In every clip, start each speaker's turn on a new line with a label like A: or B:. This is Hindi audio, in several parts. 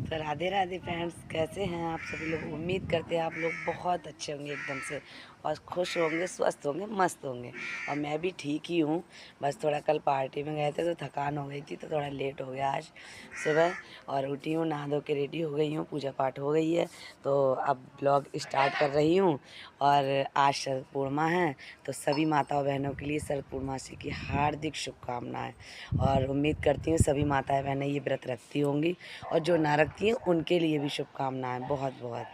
A: तो राधे राधे फ्रेंड्स, कैसे हैं आप सभी लोग। उम्मीद करते हैं आप लोग बहुत अच्छे होंगे एकदम से, और खुश होंगे, स्वस्थ होंगे, मस्त होंगे। और मैं भी ठीक ही हूँ। बस थोड़ा कल पार्टी में गए थे तो थकान हो गई थी, तो थोड़ा लेट हो गया आज सुबह। और उठी हूँ, नहा धो के रेडी हो गई हूँ, पूजा पाठ हो गई है, तो अब ब्लॉग स्टार्ट कर रही हूँ। और आज शरद पूर्णिमा है, तो सभी माताओं बहनों के लिए शरद पूर्णिमासी की हार्दिक शुभकामनाएँ। और उम्मीद करती हूँ सभी माताएं बहनें ये व्रत रखती होंगी, और जो ना रखती हैं उनके लिए भी शुभकामनाएं बहुत बहुत।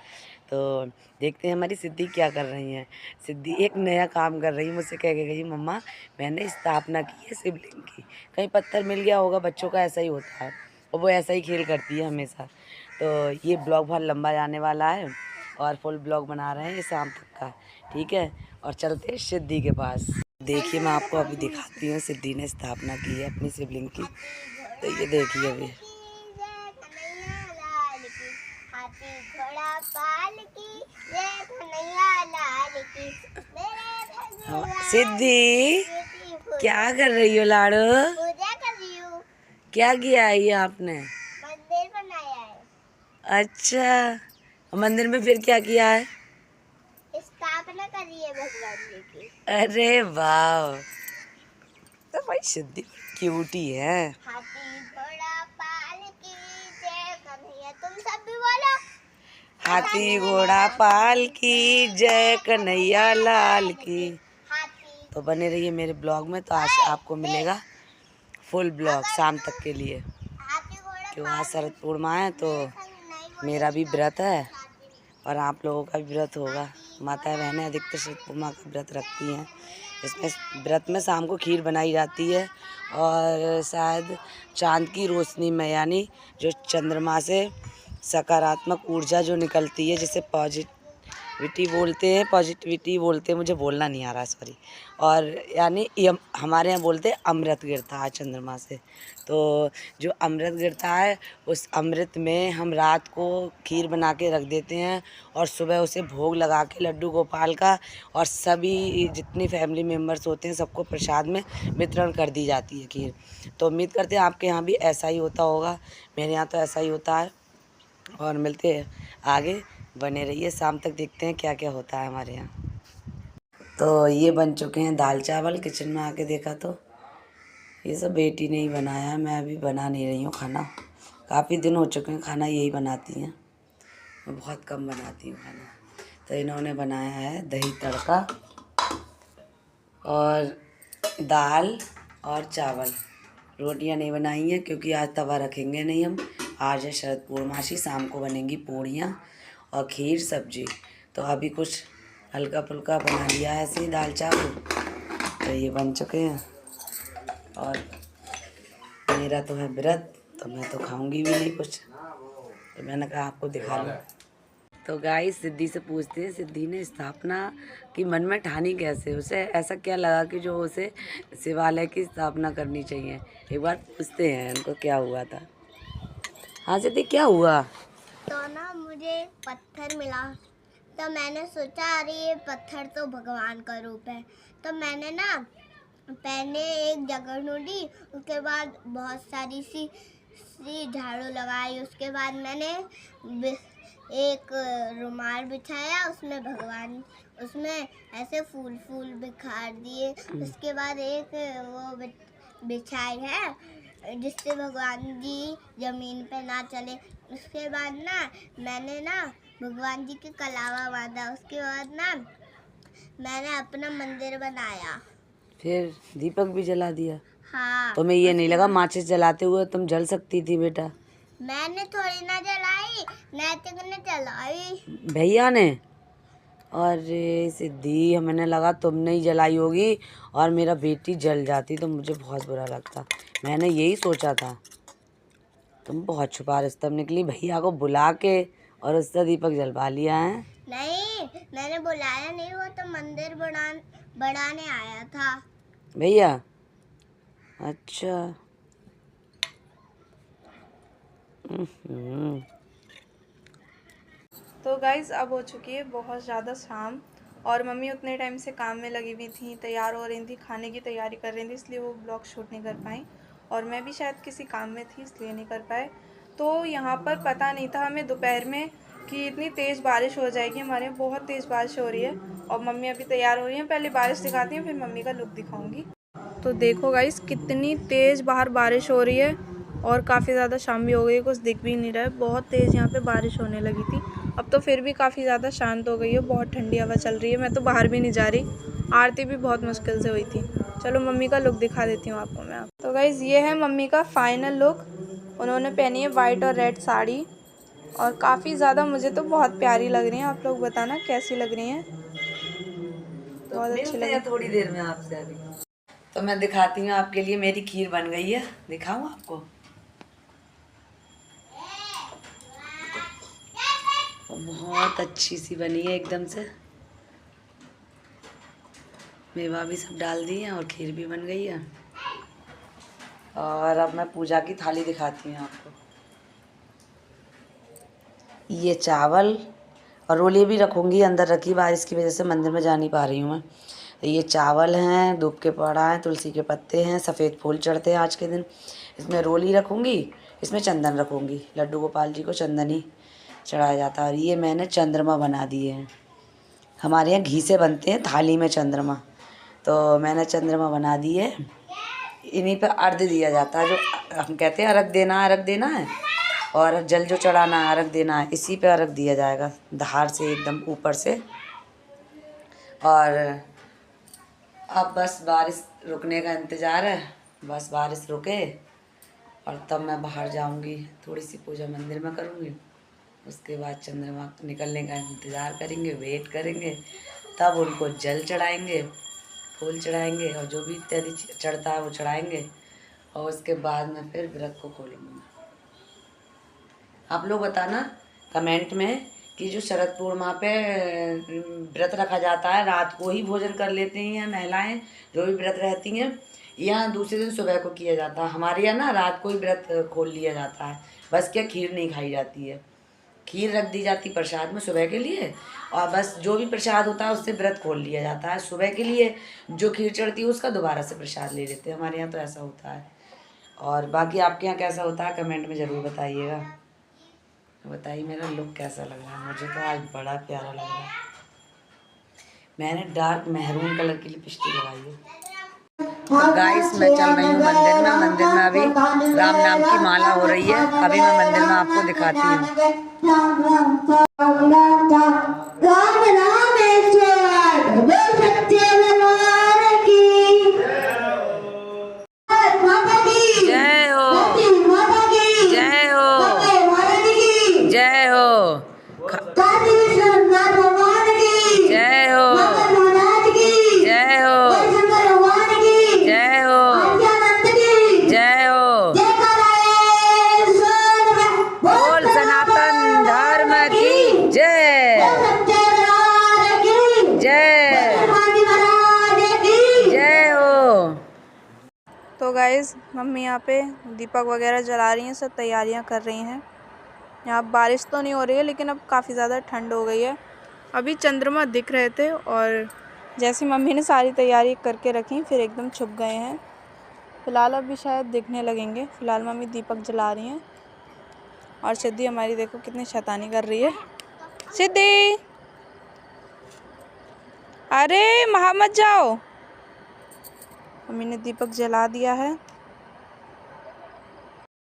A: तो देखते हैं हमारी सिद्धि क्या कर रही हैं। सिद्धि एक नया काम कर रही है, मुझसे कह के गई, मम्मा मैंने स्थापना की है शिवलिंग की, कहीं पत्थर मिल गया होगा, बच्चों का ऐसा ही होता है, और वो ऐसा ही खेल करती है हमेशा। तो ये ब्लॉग बहुत लंबा जाने वाला है, और फुल ब्लॉग बना रहे हैं ये शाम तक का, ठीक है। और चलते हैं सिद्धि के पास। देखिए मैं आपको अभी दिखाती हूँ, सिद्धि ने स्थापना की है अपनी शिवलिंग की। तो ये देखिए अभी सिद्धि क्या कर रही हो लाडो।
B: पूजा कर रही हूँ।
A: क्या किया है ये आपने।
B: मंदिर बनाया है।
A: अच्छा, मंदिर में फिर क्या किया है।
B: स्थापना करी है भगवान जी की।
A: अरे वाह, तो भाई सिद्धि क्यूटी है।
B: हाथी घोड़ा पालकी जय कन्हैया, तुम सब भी बोलो।
A: हाथी घोड़ा पाल की जय कन्हैया लाल की।
B: हाथी
A: तो बने रहिए मेरे ब्लॉग में, तो आज आपको मिलेगा फुल ब्लॉग शाम तक के लिए।
B: हाथी घोड़ा
A: क्यों आज शरद पूर्णिमा है, तो मेरा भी व्रत है और आप लोगों का भी व्रत होगा। माताएं बहनें अधिकतर शरद पूर्णिमा का व्रत रखती हैं। इसमें व्रत में शाम को खीर बनाई जाती है, और शायद चांद की रोशनी में, यानी जो चंद्रमा से सकारात्मक ऊर्जा जो निकलती है, जिसे पॉजिटिविटी बोलते हैं, मुझे बोलना नहीं आ रहा, सॉरी। और यानी हमारे यहाँ बोलते हैं अमृत गिरता है चंद्रमा से। तो जो अमृत गिरता है, उस अमृत में हम रात को खीर बना के रख देते हैं, और सुबह उसे भोग लगा के लड्डू गोपाल का, और सभी जितनी फैमिली मेम्बर्स होते हैं सबको प्रसाद में वितरण कर दी जाती है खीर। तो उम्मीद करते हैं आपके यहाँ भी ऐसा ही होता होगा। मेरे यहाँ तो ऐसा ही होता है। और मिलते हैं आगे, बने रहिए, शाम तक देखते हैं क्या क्या होता है हमारे यहाँ। तो ये बन चुके हैं दाल चावल। किचन में आके देखा तो ये सब बेटी ने ही बनाया है, मैं अभी बना नहीं रही हूँ खाना। काफ़ी दिन हो चुके हैं, खाना यही बनाती हैं, मैं बहुत कम बनाती हूँ खाना। तो इन्होंने बनाया है दही तड़का और दाल और चावल। रोटियां नहीं बनाई हैं क्योंकि आज तवा रखेंगे नहीं हम। आज है शरद पूर्णमासी, शाम को बनेंगी पूड़ियाँ और खीर सब्जी। तो अभी कुछ हल्का फुल्का बना लिया है ऐसे ही दाल चावल। तो ये बन चुके हैं, और मेरा तो है व्रत, तो मैं तो खाऊंगी भी नहीं कुछ, तो मैंने कहा आपको दिखा लूँ। तो गाइस सिद्धि से पूछते हैं, सिद्धि ने स्थापना की मन में ठानी कैसे, उसे ऐसा क्या लगा कि जो उसे शिवालय की स्थापना करनी चाहिए। एक बार पूछते हैं उनको क्या हुआ था। हाँ सिद्धि, क्या हुआ।
B: तो ना मुझे पत्थर मिला, तो मैंने सोचा अरे ये पत्थर तो भगवान का रूप है। तो मैंने ना पहले एक जगह ढूंढी, उसके बाद बहुत सारी सी झाड़ू लगाई, उसके बाद मैंने एक रुमाल बिछाया, उसमें भगवान, उसमें ऐसे फूल फूल बिखार दिए। उसके बाद एक वो बिछाई है जिससे भगवान जी जमीन पे ना चले। उसके बाद ना मैंने ना भगवान जी के कलावा बांधा। उसके बाद ना मैंने अपना मंदिर बनाया,
A: फिर दीपक भी जला दिया।
B: हाँ।
A: तुम्हें ये नहीं लगा माचिस जलाते हुए तुम जल सकती थी बेटा।
B: मैंने थोड़ी ना जलाई, नैतिक ने जलाई।
A: भैया ने। अरे सिद्धि, मैंने लगा तुमने ही जलाई होगी और मेरा बेटी जल जाती तो मुझे बहुत बुरा लगता। मैंने यही सोचा था। तुम बहुत छुपा रुस्तम निकली, भैया को बुला के और उससे दीपक जलवा लिया है।
B: नहीं, मैंने बुलाया नहीं, वो तो मंदिर बढ़ाने आया था
A: भैया। अच्छा।
C: तो गाइज़ अब हो चुकी है बहुत ज़्यादा शाम, और मम्मी उतने टाइम से काम में लगी हुई थी, तैयार हो रही थी, खाने की तैयारी कर रही थी, इसलिए वो ब्लॉग शूट नहीं कर पाई। और मैं भी शायद किसी काम में थी इसलिए नहीं कर पाए। तो यहाँ पर पता नहीं था हमें दोपहर में कि इतनी तेज़ बारिश हो जाएगी। हमारे यहाँ बहुत तेज़ बारिश हो रही है और मम्मी अभी तैयार हो रही हैं। पहले बारिश दिखाती हैं, फिर मम्मी का लुक दिखाऊंगी। तो देखो गाइस, कितनी तेज़ बाहर बारिश हो रही है और काफ़ी ज़्यादा शाम भी हो गई है, कुछ दिख भी नहीं रहा है। बहुत तेज़ यहाँ पे बारिश होने लगी थी, अब तो फिर भी काफ़ी ज़्यादा शांत हो गई है। बहुत ठंडी हवा चल रही है। मैं तो बाहर भी नहीं जा रही, आरती भी बहुत मुश्किल से हुई थी। चलो मम्मी का लुक दिखा देती हूँ आपको मैं। तो गाइस, ये है मम्मी का फाइनल लुक। उन्होंने पहनी है वाइट और रेड साड़ी और काफ़ी ज़्यादा मुझे तो बहुत प्यारी लग रही हैं। आप लोग बताना कैसी लग रही हैं।
A: तो
C: बहुत अच्छी
A: मिलते
C: लगी।
A: हैं थोड़ी देर में आपसे अभी। तो मैं दिखाती हूँ आपके लिए, मेरी खीर बन गई है, दिखाऊँ आपको। बहुत अच्छी सी बनी है एकदम से, मेवा भी सब डाल दिए और खीर भी बन गई है। और अब मैं पूजा की थाली दिखाती हूँ आपको। ये चावल और रोली भी रखूँगी, अंदर रखी, बारिश की वजह से मंदिर में जा नहीं पा रही हूँ मैं। ये चावल हैं, धूप के पौड़ा हैं, तुलसी के पत्ते हैं, सफ़ेद फूल चढ़ते हैं आज के दिन। इसमें रोली रखूँगी, इसमें चंदन रखूँगी। लड्डू गोपाल जी को चंदन ही चढ़ाया जाता है। और ये मैंने चंद्रमा बना दिए हैं, हमारे यहाँ घी से बनते हैं थाली में चंद्रमा, तो मैंने चंद्रमा बना दिए। इन्हीं पर अर्घ दिया जाता है, जो हम कहते हैं अर्घ देना है और जल जो चढ़ाना है, अर्घ देना है, इसी पे अर्घ दिया जाएगा, धार से एकदम ऊपर से। और अब बस बारिश रुकने का इंतज़ार है, बस बारिश रुके और तब मैं बाहर जाऊंगी, थोड़ी सी पूजा मंदिर में करूंगी। उसके बाद चंद्रमा निकलने का इंतज़ार करेंगे, वेट करेंगे, तब उनको जल चढ़ाएंगे, फूल चढ़ाएंगे और जो भी इत्यादि चढ़ता है वो चढ़ाएंगे। और उसके बाद मैं फिर व्रत को खोलूँगी। आप लोग बताना कमेंट में कि जो शरद पूर्णिमा पे व्रत रखा जाता है, रात को ही भोजन कर लेती हैं महिलाएं जो भी व्रत रहती हैं, या दूसरे दिन सुबह को किया जाता है। हमारे यहाँ ना रात को ही व्रत खोल लिया जाता है, बस क्या खीर नहीं खाई जाती है, खीर रख दी जाती प्रसाद में सुबह के लिए, और बस जो भी प्रसाद होता है उससे व्रत खोल लिया जाता है। सुबह के लिए जो खीर चढ़ती है उसका दोबारा से प्रसाद ले लेते हैं, हमारे यहाँ तो ऐसा होता है। और बाकी आपके यहाँ कैसा होता है कमेंट में ज़रूर बताइएगा। बताइए मेरा लुक कैसा लग रहा है, मुझे तो आज बड़ा प्यारा लग रहा है। मैंने डार्क मेहरून कलर की लिपस्टिक लगाई है। तो गाइस, मैं चल रही हूँ मंदिर में। मंदिर में अभी राम नाम की माला हो रही है, अभी मैं मंदिर में आपको दिखाती हूँ। जय हो, जय हो, जय हो, जय हो, जय हो, जय हो, जय हो। बोल सनातन धर्म की जय, जय, जय हो।
C: तो गाइज़, मम्मी यहाँ पे दीपक वगैरह जला रही हैं, सब तैयारियाँ कर रही हैं। यहाँ बारिश तो नहीं हो रही है, लेकिन अब काफ़ी ज़्यादा ठंड हो गई है। अभी चंद्रमा दिख रहे थे और जैसी मम्मी ने सारी तैयारी करके रखी, फिर एकदम छुप गए हैं। फ़िलहाल अभी शायद दिखने लगेंगे। फ़िलहाल मम्मी दीपक जला रही हैं और सिद्धि हमारी देखो कितनी शैतानी कर रही है। सिद्धि, अरे वहाँ मत जाओ। मम्मी ने दीपक जला दिया है।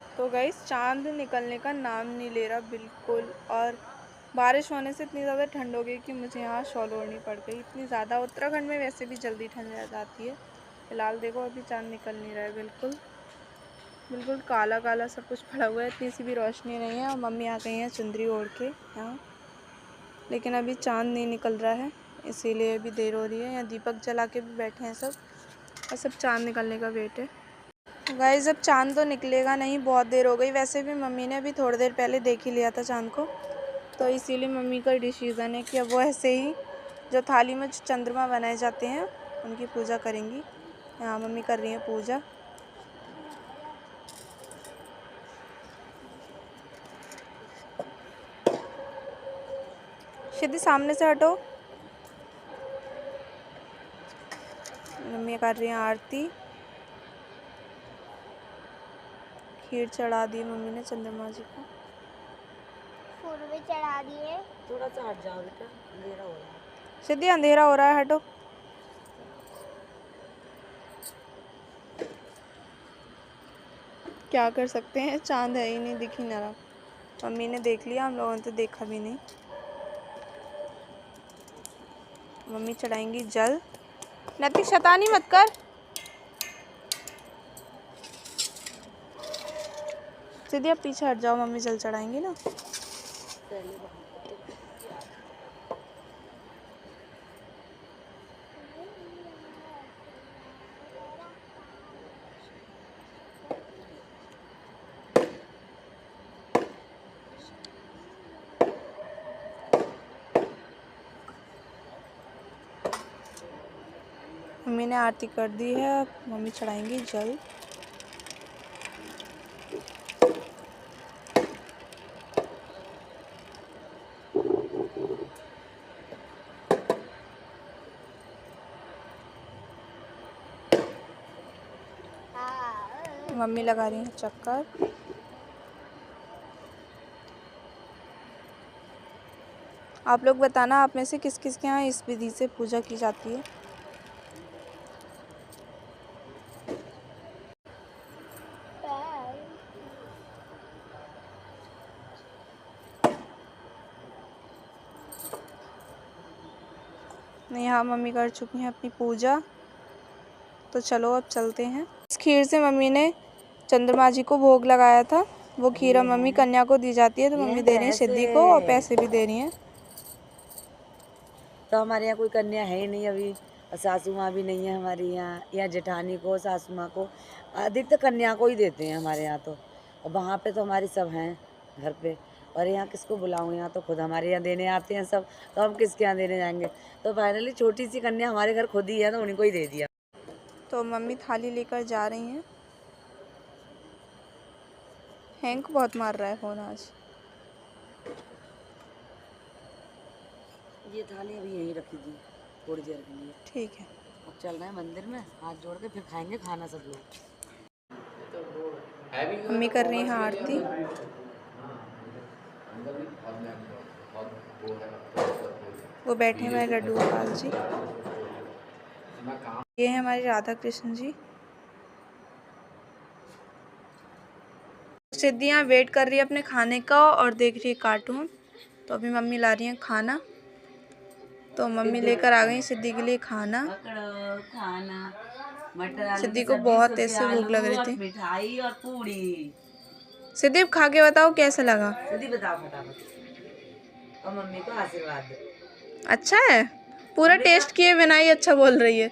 C: तो गाइस, चांद निकलने का नाम नहीं ले रहा बिल्कुल, और बारिश होने से इतनी ज़्यादा ठंड हो गई कि मुझे यहाँ शॉल ओढ़नी पड़ गई। इतनी ज़्यादा, उत्तराखंड में वैसे भी जल्दी ठंड आ जाती है। फ़िलहाल देखो अभी चांद निकल नहीं रहा है, बिल्कुल बिल्कुल काला काला सब कुछ पड़ा हुआ है, इतनी सी भी रोशनी नहीं है। और मम्मी आ गई हैं चुंदरी ओढ़ के यहाँ, लेकिन अभी चांद नहीं निकल रहा है, इसीलिए अभी देर हो रही है। यहाँ दीपक जला के भी बैठे हैं सब, और सब चांद निकलने का वेट है। गाइस, अब चांद तो निकलेगा नहीं, बहुत देर हो गई। वैसे भी मम्मी ने अभी थोड़ी देर पहले देख ही लिया था चांद को, तो इसीलिए मम्मी का डिसीज़न है कि अब वो ऐसे ही जो थाली में जो चंद्रमा बनाए जाते हैं उनकी पूजा करेंगी। यहाँ मम्मी कर रही है पूजा। सिद्धि सामने से हटो। मम्मी कर रही हैं आरती। खीर चढ़ा दी मम्मी ने चंद्रमा जी को।
B: फूल भी चढ़ा दिए।
A: थोड़ा सा हट जाओ बेटा, अंधेरा हो रहा है।
C: सिद्धि अंधेरा हो रहा है, हटो। क्या कर सकते हैं, चांद है ही नहीं, दिख ही ना रहा। मम्मी ने देख लिया, हम लोगों ने तो देखा भी नहीं। मम्मी चढ़ाएंगी जल। नैतिक शैतानी मत कर। सीधे आप पीछे हट जाओ, मम्मी जल चढ़ाएंगी ना। मम्मी ने आरती कर दी है, मम्मी चढ़ाएंगी जल। मम्मी लगा रही है चक्कर। आप लोग बताना, आप में से किस किस के यहाँ इस विधि से पूजा की जाती है। यहाँ मम्मी कर चुकी हैं अपनी पूजा, तो चलो अब चलते हैं। इस खीर से मम्मी ने चंद्रमा जी को भोग लगाया था, वो खीर मम्मी कन्या को दी जाती है, तो मम्मी दे रही है सिद्धि को और पैसे भी दे रही हैं।
A: तो हमारे यहाँ कोई कन्या है ही नहीं अभी, और सासू माँ भी नहीं है हमारे यहाँ। यहाँ जेठानी को, सासू माँ को, अधिकतर कन्या को ही देते हैं हमारे यहाँ तो। और वहाँ पे तो हमारी सब हैं घर पे, और यहाँ किसको बुलाऊँ, यहाँ तो खुद हमारे यहाँ देने आते हैं सब, तो हम किसके यहाँ देने जाएंगे। तो फाइनली छोटी सी कन्या हमारे घर खुद ही है, तो उन्हीं को ही दे दिया।
C: तो मम्मी थाली लेकर जा रही हैं। हैंग बहुत मार रहा है फ़ोन आज।
A: ये थाली अभी यहीं रखी थी थोड़ी देर के लिए।
C: ठीक है,
A: अब चल रहे हैं मंदिर में, हाथ जोड़ के फिर खाएंगे खाना सब लोग।
C: मम्मी कर रही हैं आरती। वो बैठे हुए हैं लड्डू गोपाल जी। ये है हमारे राधा कृष्ण जी। सिद्धि यहाँ वेट कर रही है अपने खाने का और देख रही है कार्टून। तो अभी मम्मी ला रही हैं खाना, तो मम्मी लेकर आ गई सिद्धि के लिए खाना। सिद्धि को बहुत ऐसे भूख लग रही थी।
A: मिठाई और पूरी।
C: सिद्धि खा के बताओ कैसा लगा।
A: सिद्धि बताओ फटाफट, और मम्मी को आशीर्वाद दे।
C: अच्छा है, पूरा टेस्ट किए बिना ही अच्छा बोल रही है।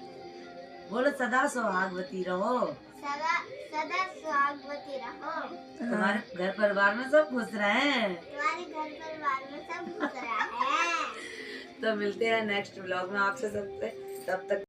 A: बोलो सदा सुहागवती रहो।
B: सदा सदा सुहागवती रहो।
A: तुम्हारे घर परिवार में सब खुश रहें।
B: तुम्हारे घर परिवार में सब खुश रहें।
A: तो मिलते हैं नेक्स्ट व्लॉग में आपसे सबसे, तब तक